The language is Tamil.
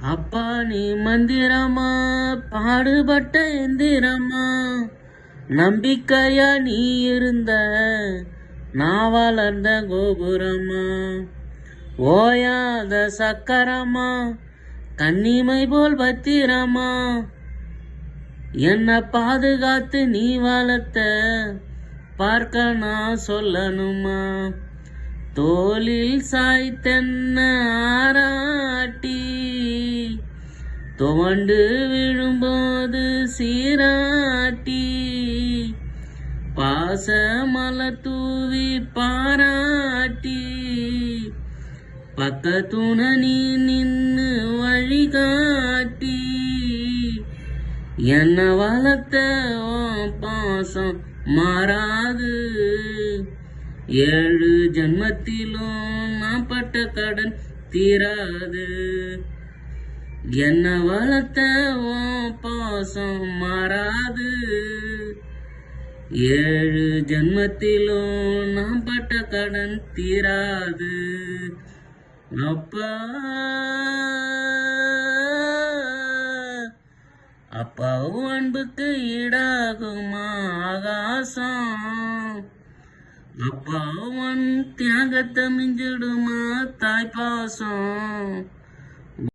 அப்பா நீ மந்திரமா பாடுபட்ட எந்திரமா, நம்பிக்கையா நீ இருந்த நான் வளர்ந்த கோபுரமா, ஓயாத சக்கரமா கண்ணிமை போல் பத்திரமா, என்னை பாதுகாத்து நீ வளர்த்த பார்க்க நான் சொல்லணுமா, தோளில் சாய்த்தென்ன ஆராட்டி துவண்டு விழும்போது சீராட்டி, பாச மலர் தூவி பாராட்டி, பக்கத்துண நீ நின்னு வழிகாட்டி, என்ன வளர்த்த பாசம் மாறாது, 7 ஜென்மத்திலும் நான் பட்ட கடன் தீராது, என்ன வளர்த்த பாசம் மாறாது, 7 ஜென்மத்திலும் நான் பட்ட கடன் தீராது. அப்பா அன்புக்கு ஈடாகுமா ஆகாசம், அப்பாவன் தியாகத்தை மிஞ்சிடுமா தாய்ப்பாசம்.